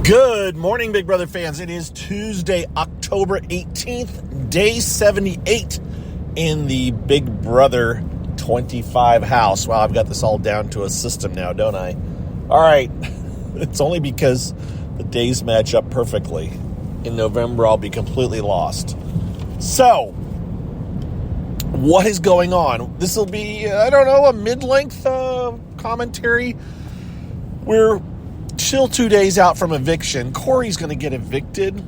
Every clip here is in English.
Good morning, Big Brother fans. It is Tuesday, October 18th, day 78 in the Big Brother 25 house. Wow, I've got this all down to a system now, don't I? All right. It's only because the days match up perfectly. In November, I'll be completely lost. So, what is going on? This will be, a mid-length commentary. We're still 2 days out from eviction. Corey's going to get evicted.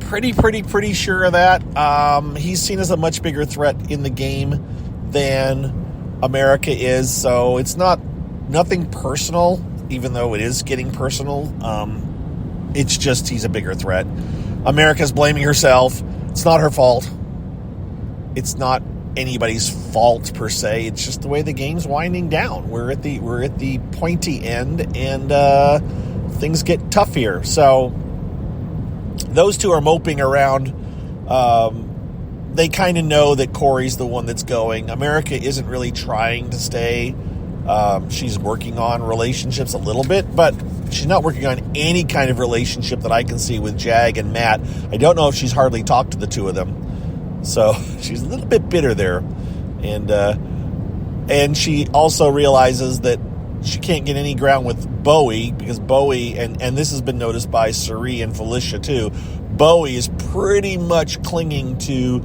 Pretty sure of that. He's seen as a much bigger threat in the game than America is. So it's nothing personal, even though it is getting personal. It's just he's a bigger threat. America's blaming herself. It's not her fault. It's not anybody's fault per se. It's just the way the game's winding down. We're at the pointy end, and things get tough here. So those two are moping around. They kind of know that Corey's the one that's going. America isn't really trying to stay. She's working on relationships a little bit, but she's not working on any kind of relationship that I can see with Jag and Matt. I don't know if she's hardly talked to the two of them. So she's a little bit bitter there. And she also realizes that she can't get any ground with Bowie, because Bowie, and this has been noticed by Cirie and Felicia too, Bowie is pretty much clinging to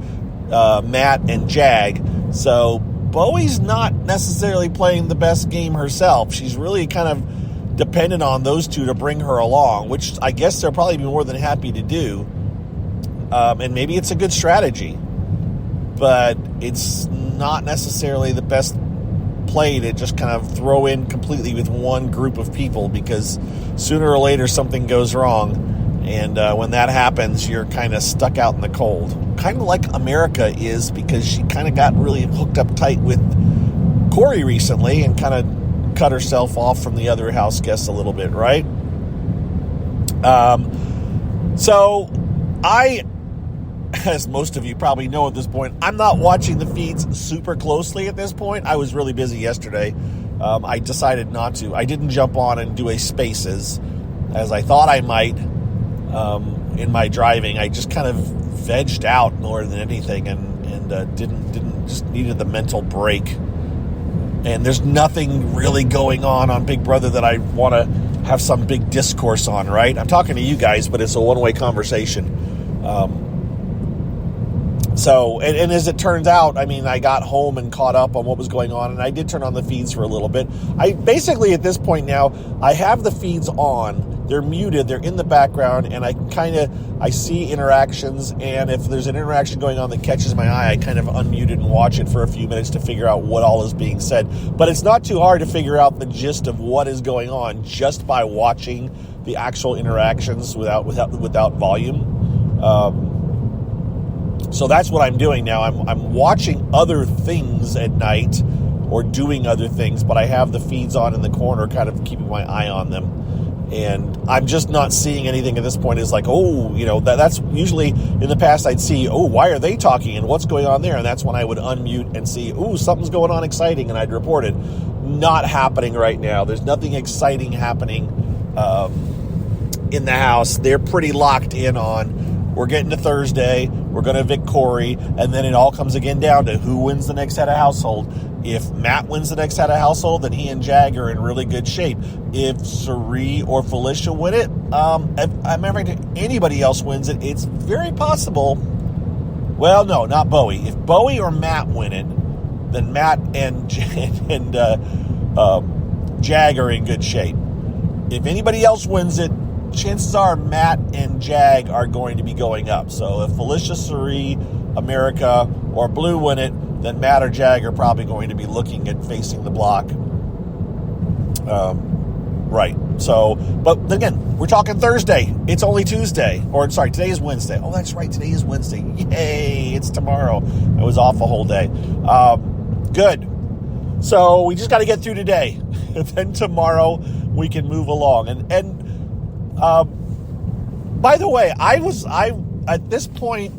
Matt and Jag. So Bowie's not necessarily playing the best game herself. She's really kind of dependent on those two to bring her along, which I guess they'll probably be more than happy to do. And maybe it's a good strategy, but it's not necessarily the best play to just kind of throw in completely with one group of people, because sooner or later something goes wrong, and when that happens, you're kind of stuck out in the cold. Kind of like America is, because she kind of got really hooked up tight with Corey recently and kind of cut herself off from the other house guests a little bit, right? So as most of you probably know at this point, I'm not watching the feeds super closely at this point. I was really busy yesterday. I decided not to. I didn't jump on and do a Spaces, as I thought I might in my driving. I just kind of vegged out more than anything, and didn't just needed the mental break. And there's nothing really going on Big Brother that I want to have some big discourse on, right? I'm talking to you guys, but it's a one-way conversation. So, and as it turns out, I mean, I got home and caught up on what was going on, and I did turn on the feeds for a little bit. I basically, at this point now, I have the feeds on. They're muted. They're in the background, and I see interactions, and if there's an interaction going on that catches my eye, I kind of unmute it and watch it for a few minutes to figure out what all is being said. But it's not too hard to figure out the gist of what is going on just by watching the actual interactions without volume. So that's what I'm doing now. I'm watching other things at night, or doing other things, but I have the feeds on in the corner, kind of keeping my eye on them. And I'm just not seeing anything at this point. Is like, that's usually in the past I'd see, why are they talking and what's going on there? And that's when I would unmute and see, something's going on exciting, and I'd report it. Not happening right now. There's nothing exciting happening in the house. They're pretty locked in on, we're getting to Thursday, we're going to evict Corey, and then it all comes again down to who wins the next head of household. If Matt wins the next head of household, then he and Jag are in really good shape. If Cirie or Felicia win it, if anybody else wins it, it's very possible. Well, no, not Bowie. If Bowie or Matt win it, then Matt and Jag are in good shape. If anybody else wins it, chances are Matt and Jag are going to be going up. So if Felicia, Cirie, America, or Blue win it, then Matt or Jag are probably going to be looking at facing the block. Right. So, but again, we're talking Thursday. It's only Tuesday. Or, sorry, today is Wednesday. Oh, that's right. Today is Wednesday. Yay, it's tomorrow. I was off a whole day. Good. So we just got to get through today. And then tomorrow we can move along. And by the way, at this point,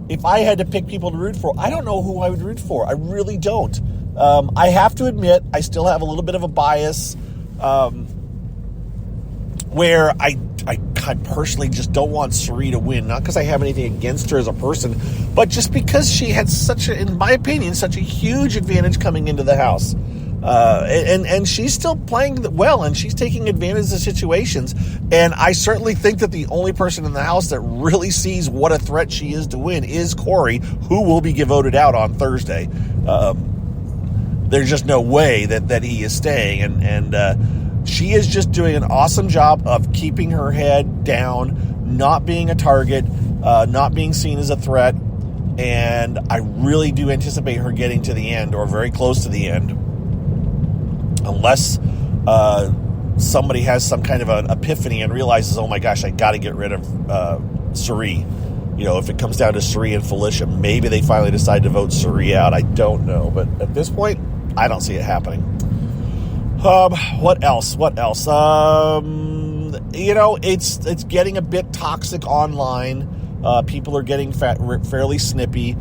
if I had to pick people to root for, I don't know who I would root for. I really don't. I have to admit, I still have a little bit of a bias where I personally just don't want Cirie to win, not because I have anything against her as a person, but just because she had in my opinion, such a huge advantage coming into the house. And she's still playing well, and she's taking advantage of situations. And I certainly think that the only person in the house that really sees what a threat she is to win is Corey, who will be voted out on Thursday. There's just no way that he is staying, and she is just doing an awesome job of keeping her head down, not being a target, not being seen as a threat. And I really do anticipate her getting to the end, or very close to the end, unless somebody has some kind of an epiphany and realizes, oh my gosh, I got to get rid of Cirie. If it comes down to Cirie and Felicia, maybe they finally decide to vote Cirie out. I don't know, but at this point, I don't see it happening. What else? It's getting a bit toxic online. People are getting fairly snippy,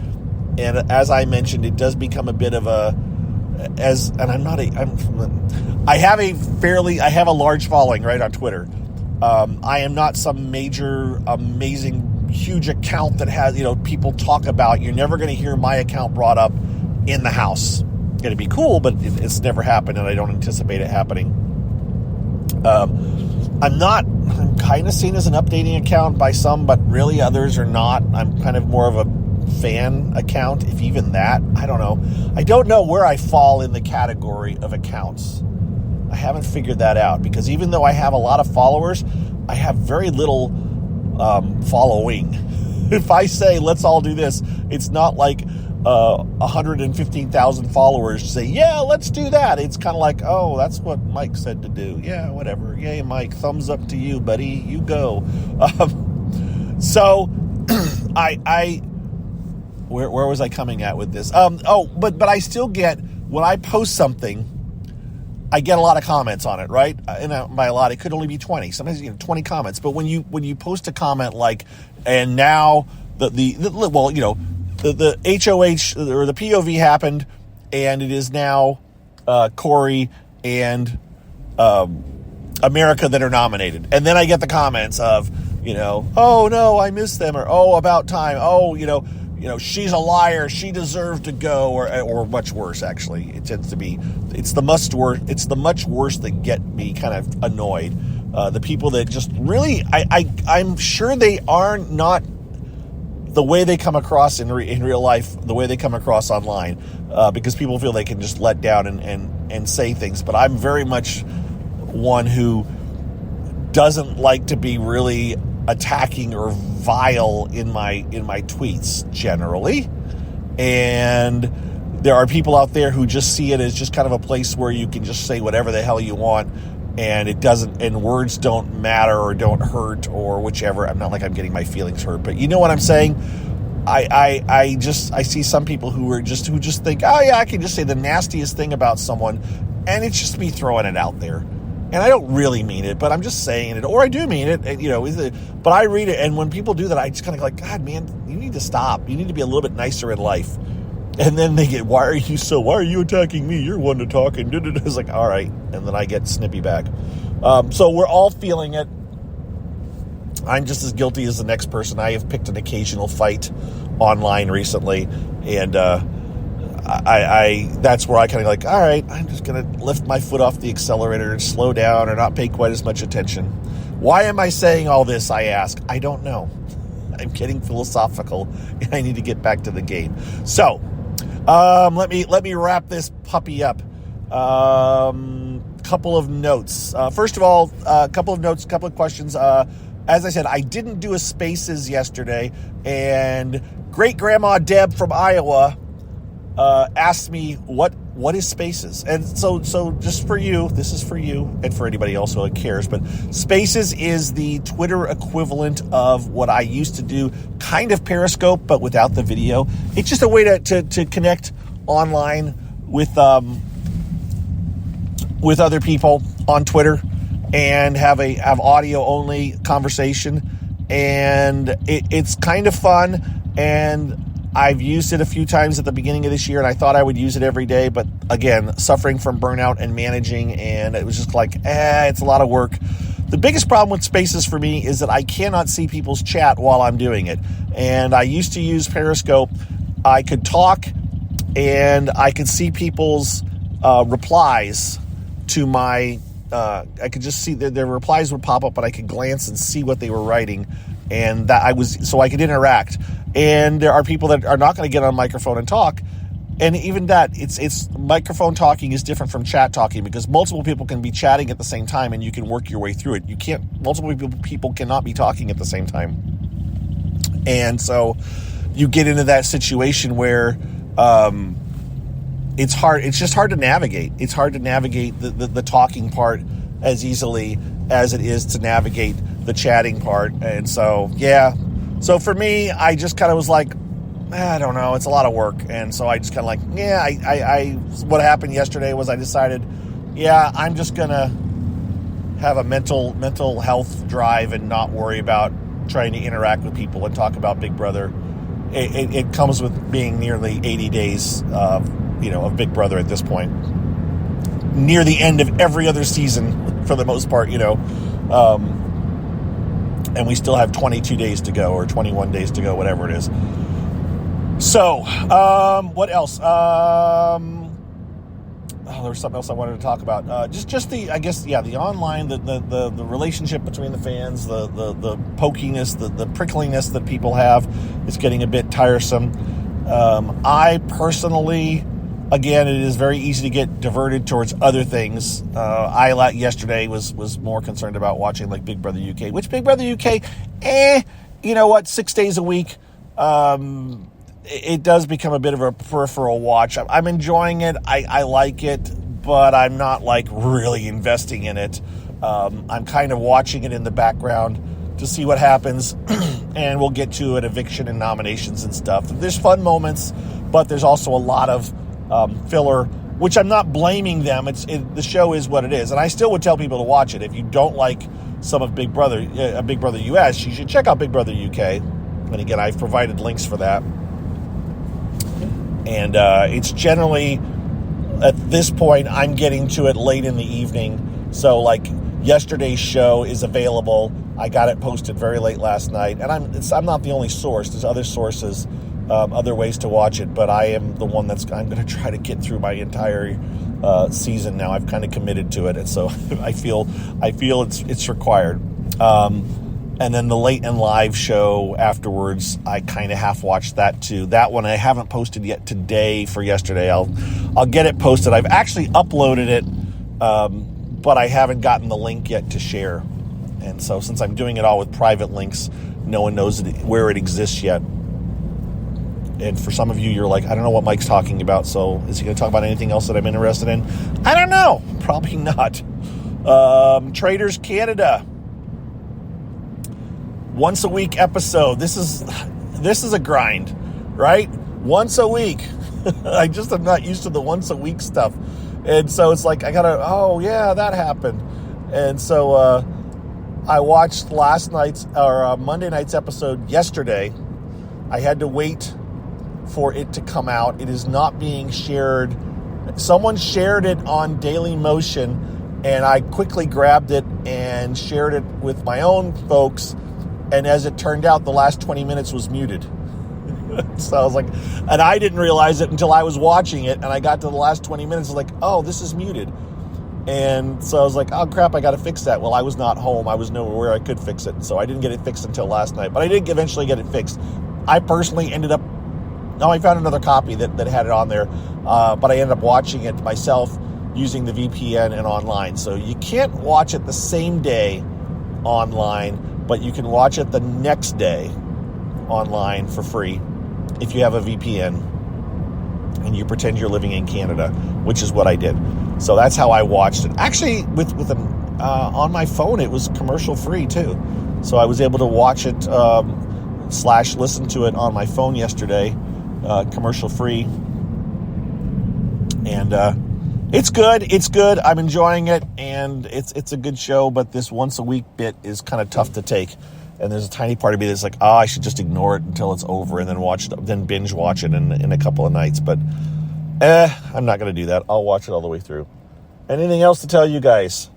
and as I mentioned, it does become a bit of I have a large following right on Twitter. I am not some major, amazing, huge account that has, people talk about. You're never going to hear my account brought up in the house. It's going to be cool, but it's never happened, and I don't anticipate it happening. I'm kind of seen as an updating account by some, but really others are not. I'm kind of more of a fan account, if even that. I don't know. I don't know where I fall in the category of accounts. I haven't figured that out, because even though I have a lot of followers, I have very little following. If I say, let's all do this, it's not like 115,000 followers say, yeah, let's do that. It's kind of like, oh, that's what Mike said to do. Yeah, whatever. Yay, Mike, thumbs up to you, buddy. You go. So where was I coming at with this? But I still get, when I post something, I get a lot of comments on it, right? And by a lot, it could only be 20. Sometimes 20 comments. But when you post a comment like, and now the HOH or the POV happened, and it is now Corey and America that are nominated, and then I get the comments of, oh no, I missed them, or oh, about time, oh, she's a liar, she deserved to go, or much worse. Actually, it tends to be, it's the much worse that get me kind of annoyed. The people that just really, I'm sure they are not the way they come across in real life, the way they come across online, because people feel they can just let down and say things. But I'm very much one who doesn't like to be really attacking or vile in my tweets generally. And there are people out there who just see it as just kind of a place where you can just say whatever the hell you want, and it doesn't, and words don't matter or don't hurt or whichever. I'm not like I'm getting my feelings hurt, but you know what I'm saying? I see some people who just think, oh yeah, I can just say the nastiest thing about someone, and it's just me throwing it out there. And I don't really mean it, but I'm just saying it, or I do mean it, but I read it, and when people do that, I just kind of like, God, man, you need to stop. You need to be a little bit nicer in life. And then they get, why are you attacking me? You're one to talk, and it's like, all right. And then I get snippy back. So we're all feeling it. I'm just as guilty as the next person. I have picked an occasional fight online recently, and that's where I kind of like, all right, I'm just going to lift my foot off the accelerator and slow down or not pay quite as much attention. Why am I saying all this, I ask? I don't know. I'm getting philosophical, and I need to get back to the game. So, let me wrap this puppy up. Couple of notes. First of all, couple of questions. As I said, I didn't do a Spaces yesterday, and Great Grandma Deb from Iowa asked me what is Spaces, and so just for you, this is for you and for anybody else who cares. But Spaces is the Twitter equivalent of what I used to do, kind of Periscope, but without the video. It's just a way to connect online with other people on Twitter and have audio only conversation, and it's kind of fun. And I've used it a few times at the beginning of this year, and I thought I would use it every day, but again, suffering from burnout and managing, and it was just like, it's a lot of work. The biggest problem with Spaces for me is that I cannot see people's chat while I'm doing it. And I used to use Periscope. I could talk and I could see people's replies to my, I could just see their replies would pop up, but I could glance and see what they were writing. And so I could interact. And there are people that are not going to get on microphone and talk. And even that, it's microphone talking is different from chat talking, because multiple people can be chatting at the same time and you can work your way through it. Multiple people cannot be talking at the same time. And so you get into that situation where it's hard. It's just hard to navigate. It's hard to navigate the talking part as easily as it is to navigate the chatting part. And so, yeah. So for me, I just kind of was like, I don't know. It's a lot of work. And so I just kind of like, yeah, what happened yesterday was I decided, yeah, I'm just going to have a mental health drive and not worry about trying to interact with people and talk about Big Brother. It comes with being nearly 80 days of Big Brother at this point. Near the end of every other season for the most part, and we still have 22 days to go or 21 days to go, whatever it is. So, what else? There was something else I wanted to talk about. Just the online, the relationship between the fans, the pokiness, the prickliness that people have is getting a bit tiresome. I personally, again, it is very easy to get diverted towards other things. I yesterday was more concerned about watching like Big Brother UK, which Big Brother UK, 6 days a week. It does become a bit of a peripheral watch. I'm enjoying it. I like it, but I'm not like really investing in it. I'm kind of watching it in the background to see what happens, and we'll get to an eviction and nominations and stuff. There's fun moments, but there's also a lot of filler, which I'm not blaming them. The show is what it is, and I still would tell people to watch it. If you don't like some of Big Brother US, you should check out Big Brother UK. And again, I've provided links for that. And it's generally, at this point, I'm getting to it late in the evening. So, like, yesterday's show is available. I got it posted very late last night. And I'm not the only source. There's other sources, other ways to watch it. But I am the one I'm going to try to get through my entire season now. I've kind of committed to it. And so I feel it's required. And then the late and live show afterwards, I kind of half watched that too. That one I haven't posted yet today for yesterday. I'll get it posted. I've actually uploaded it, but I haven't gotten the link yet to share. And so since I'm doing it all with private links, no one knows where it exists yet. And for some of you, you're like, I don't know what Mike's talking about. So is he going to talk about anything else that I'm interested in? I don't know. Probably not. Traders Canada. Once a week episode. This is a grind, right? Once a week. I just am not used to the once a week stuff. And so it's like, that happened. And so I watched Monday night's episode yesterday. I had to wait for it to come out. It is not being shared. Someone shared it on Daily Motion, and I quickly grabbed it and shared it with my own folks. And as it turned out, the last 20 minutes was muted. So I was like, and I didn't realize it until I was watching it. And I got to the last 20 minutes, like, oh, this is muted. And so I was like, oh, crap, I got to fix that. Well, I was not home. I was nowhere where I could fix it. So I didn't get it fixed until last night. But I did eventually get it fixed. I personally I found another copy that had it on there. But I ended up watching it myself using the VPN and online. So you can't watch it the same day online, but you can watch it the next day online for free if you have a VPN and you pretend you're living in Canada, which is what I did. So that's how I watched it. Actually, with on my phone, it was commercial free too. So I was able to watch it / listen to it on my phone yesterday, commercial free. And it's good. I'm enjoying it, and it's a good show, but this once a week bit is kind of tough to take. And there's a tiny part of me that's like, I should just ignore it until it's over and then binge watch it in a couple of nights. But I'm not going to do that. I'll watch it all the way through. Anything else to tell you guys?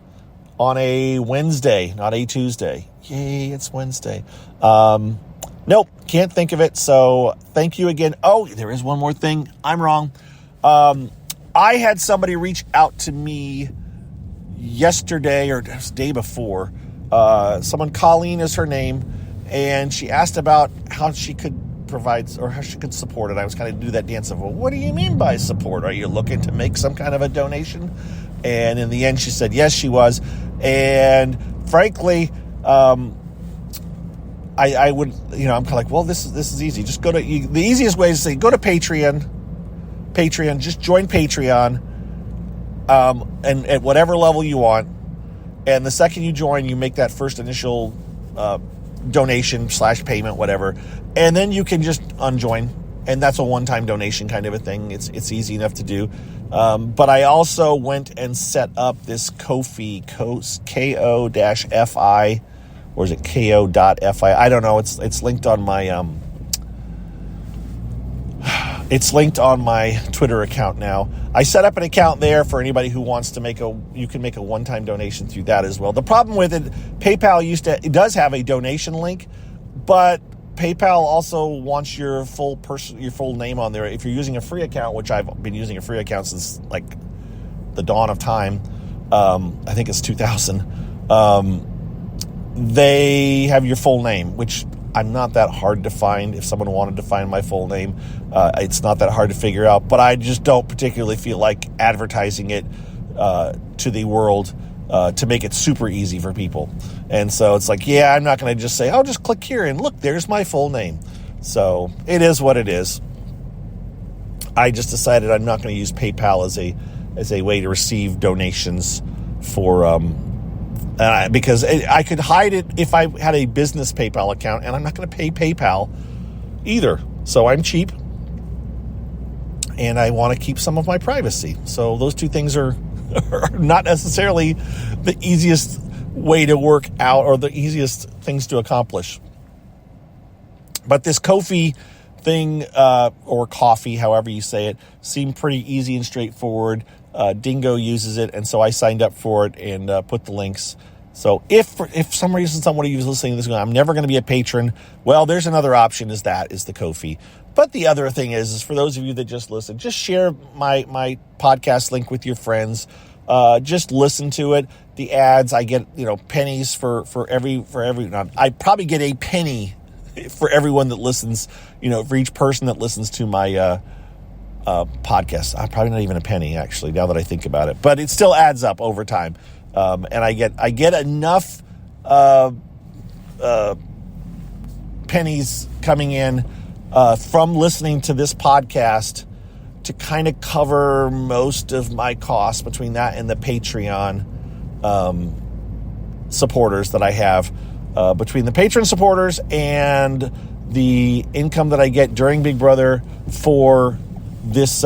on a Wednesday, not a Tuesday. Yay, it's Wednesday. Nope, can't think of it. So thank you again. Oh, there is one more thing. I'm wrong. I had somebody reach out to me yesterday or the day before. Someone, Colleen is her name, and she asked about how she could provide or how she could support it. I was kind of do that dance of, well, what do you mean by support? Are you looking to make some kind of a donation? And in the end, she said yes, she was. And frankly, I would, I'm kind of like, well, this is easy. Just go to the easiest way is to say go to Patreon. Just join Patreon, and at whatever level you want. And the second you join, you make that first initial donation / payment, whatever, and then you can just unjoin, and that's a one-time donation kind of a thing. It's easy enough to do. But I also went and set up this Ko-fi, Ko-fi, or is it ko.fi? I don't know. It's linked on my it's linked on my Twitter account now. I set up an account there for anybody who wants to you can make a one-time donation through that as well. The problem with it, PayPal it does have a donation link, but PayPal also wants your full name on there. If you're using a free account, which I've been using a free account since like the dawn of time, I think it's 2000, they have your full name, which I'm not that hard to find. If someone wanted to find my full name, it's not that hard to figure out, but I just don't particularly feel like advertising it to the world to make it super easy for people. And so it's like, yeah, I'm not going to just say, oh, just click here and look, there's my full name. So it is what it is. I just decided I'm not going to use PayPal as a way to receive donations for because I could hide it if I had a business PayPal account, and I'm not going to pay PayPal either. So I'm cheap, and I want to keep some of my privacy. So those two things are not necessarily the easiest way to work out or the easiest things to accomplish. But this Ko-fi thing, or coffee, however you say it, seemed pretty easy and straightforward. Dingo uses it, and so I signed up for it and put the links. So if for some reason somebody who's listening to this going, I'm never going to be a patron, well, there's another option, is the Ko-fi. But the other thing is for those of you that just listen, just share my podcast link with your friends. Just listen to it. The ads, I get, pennies for every. I probably get a penny for everyone that listens, for each person that listens to my podcast. Probably not even a penny, actually, now that I think about it. But it still adds up over time. And I get enough pennies coming in from listening to this podcast to kind of cover most of my costs between that and the Patreon supporters that I have. Between the patron supporters and the income that I get during Big Brother for this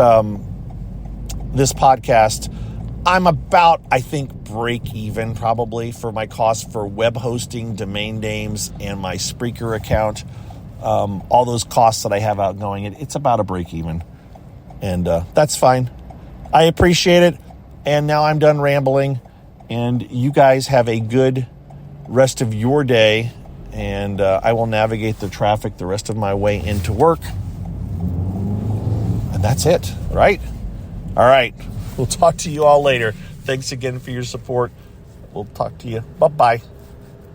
podcast, I'm about, I think, break even probably for my costs for web hosting, domain names, and my Spreaker account. All those costs that I have outgoing, it's about a break even. And that's fine. I appreciate it. And now I'm done rambling. And you guys have a good rest of your day. And I will navigate the traffic the rest of my way into work. And that's it, right? All right. We'll talk to you all later. Thanks again for your support. We'll talk to you. Bye-bye.